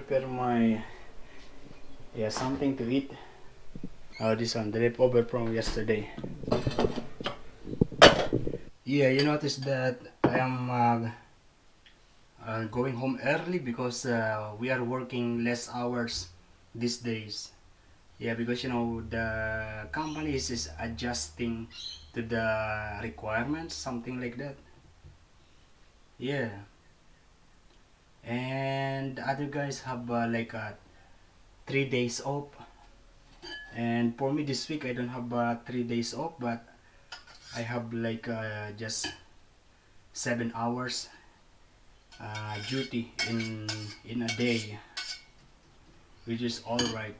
prepare my something to eat. This one, the leftover from yesterday. Yeah, you notice that I am going home early because we are working less hours these days. Yeah, because the company is adjusting to the requirements, something like that. Yeah, and the other guys have 3 days off, and for me this week I don't have 3 days off, but I have just 7 hours duty in a day, which is all right.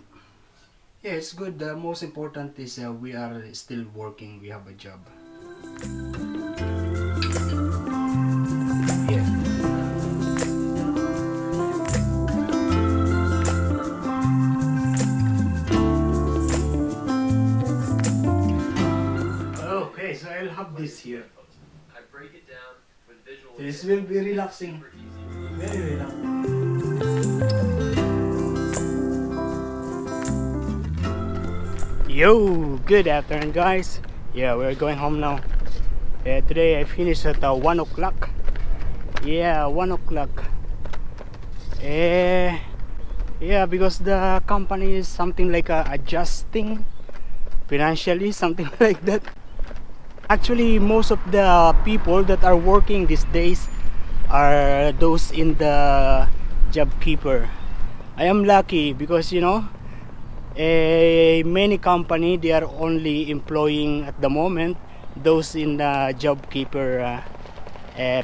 Yeah, it's good. The most important is we are still working. We have a job. Yeah. Okay, so I'll have this here. I break it down with visual. This will be relaxing. Very relaxing. Yo, good afternoon, guys. Yeah, we're going home now. Today I finished at 1 o'clock. Yeah, 1 o'clock. Yeah, because the company is something like adjusting financially, something like that. Actually, most of the people that are working these days are those in the job keeper. I am lucky because many company they are only employing at the moment those in the job keeper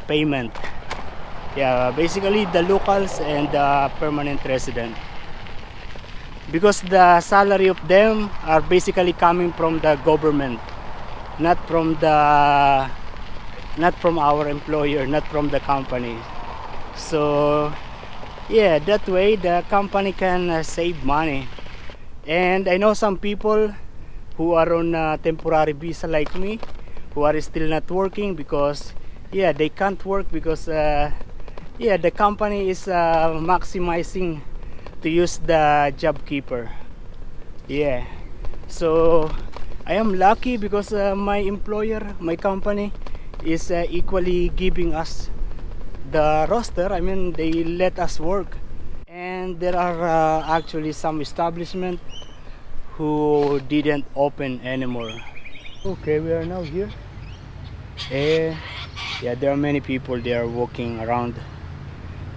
payment. Yeah, basically the locals and the permanent resident, because the salary of them are basically coming from the government, not from our employer, not from the company. So yeah, that way the company can save money. And I know some people who are on a temporary visa like me, who are still not working because they can't work because the company is maximizing to use the job keeper. Yeah, so I am lucky because my employer, my company is equally giving us the roster. I mean, they let us work. And there are actually some establishment who didn't open anymore. Okay, we are now here. Yeah, there are many people. They are walking around.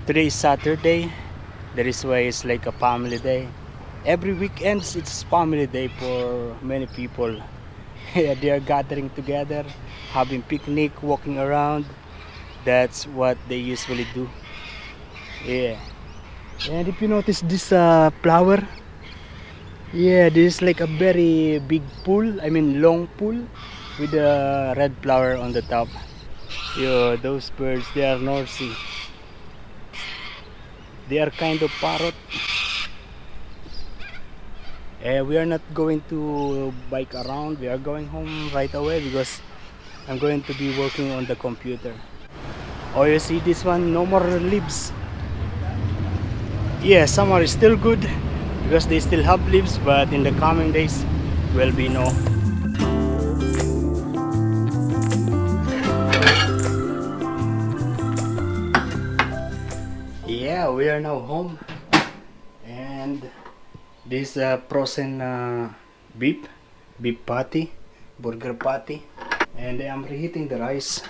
Today is Saturday. That is why it's like a family day. Every weekends it's family day for many people. Yeah, they are gathering together, having picnic, walking around. That's what they usually do. Yeah. And if you notice this flower, yeah, this is like a very big pool. I mean, long pool with a red flower on the top. Yeah, those birds, they are noisy. They are kind of parrot. We are not going to bike around. We are going home right away because I'm going to be working on the computer. Oh, you see this one? No more leaves. Yeah, summer is still good because they still have leaves, but in the coming days will be no. Yeah, we are now home, and this frozen beef patty, burger patty, and I am reheating the rice.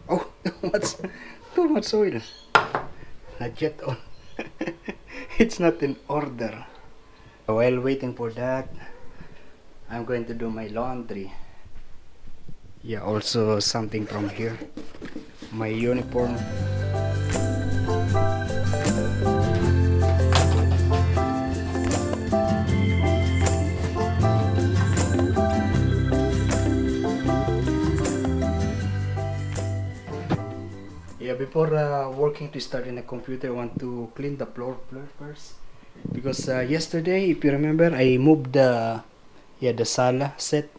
Oh, too much oil. Not yet on. It's not in order. While waiting for that, I'm going to do my laundry. Yeah, also something from here. My uniform. Yeah, before working to start in a computer, I want to clean the floor first. Because yesterday, if you remember, I moved the sala set.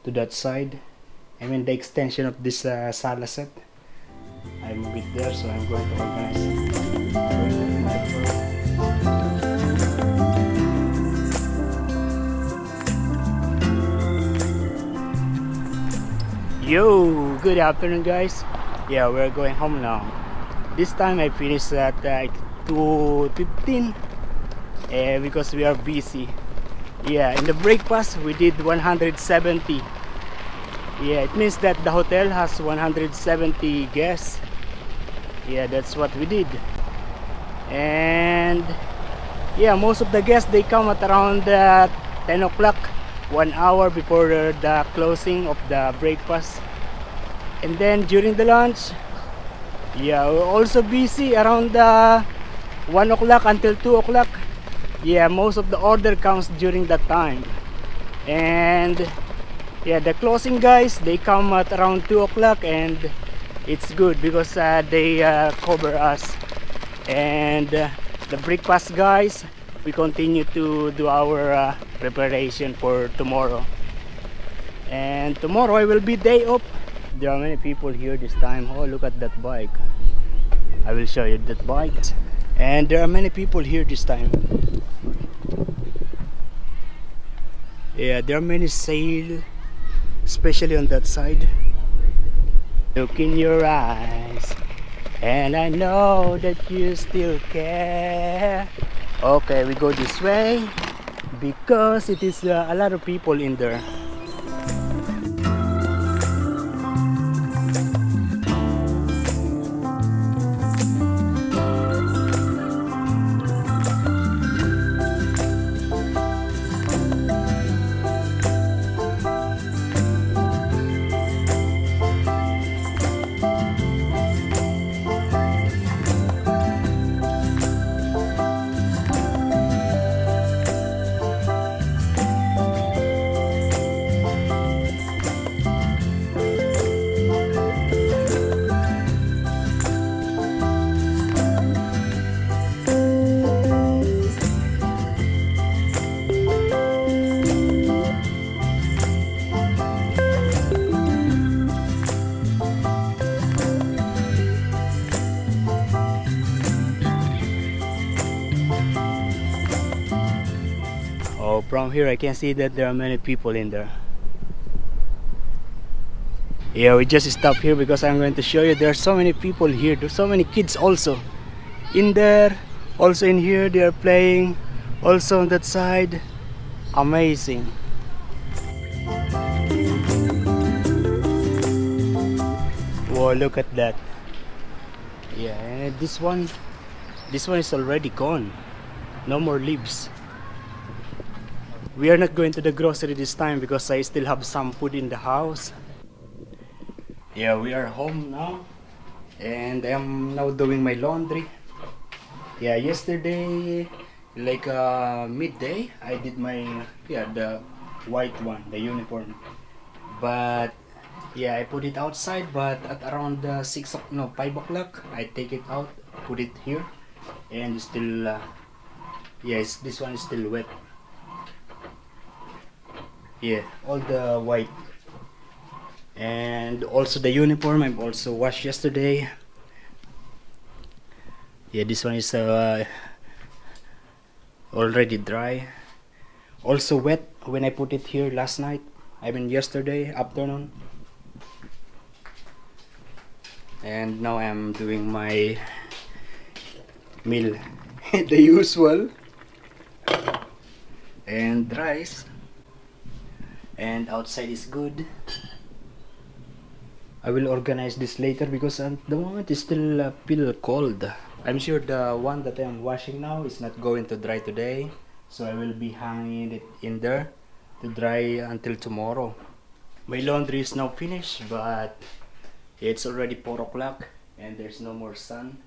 to that side. I mean the extension of this sala set. I move it there, so I'm going to Yo, good afternoon guys. Yeah, we're going home now. This time I finished at 2:15 because we are busy. Yeah, in the breakfast we did 170. Yeah, it means that the hotel has 170 guests. Yeah, that's what we did. And yeah, most of the guests they come at around 10 o'clock, 1 hour before the closing of the breakfast. And then during the lunch, yeah, we're also busy around 1 o'clock until 2 o'clock. Yeah, most of the order comes during that time. And yeah, the closing guys they come at around 2 o'clock, and it's good because they cover us. And the breakfast guys, we continue to do our preparation for tomorrow. And tomorrow I will be day off. There are many people here this time. Oh, look at that bike. I will show you that bike. And there are many people here this time. Yeah, there are many sale, especially on that side. Look in your eyes, and I know that you still care. Okay, we go this way because it is a lot of people in there. Oh, from here I can see that there are many people in there. Yeah, we just stopped here because I'm going to show you there are so many people here. There's so many kids also in there, also in here they are playing, also on that side. Amazing. Whoa, look at that. Yeah, and this one is already gone. No more leaves. We are not going to the grocery this time because I still have some food in the house. Yeah, we are home now, and I am now doing my laundry. Yeah, yesterday, like midday, I did my the white one, the uniform. But yeah, I put it outside. But at around 5 o'clock, I take it out, put it here, and it's still yes, this one is still wet. Yeah, all the white. And also the uniform I've also washed yesterday. Yeah, this one is already dry. Also wet when I put it here last night. I mean yesterday afternoon. And now I'm doing my meal. The usual. And rice. And outside is good. I will organize this later because at the moment it's still feel cold. I'm sure the one that I'm washing now is not going to dry today, so I will be hanging it in there to dry until tomorrow. My laundry is now finished, but it's already 4 o'clock and there's no more sun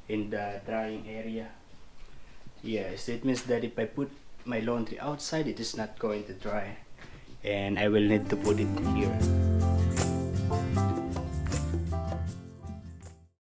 in the drying area. Yes, it means that if I put my laundry outside, it is not going to dry, and I will need to put it here.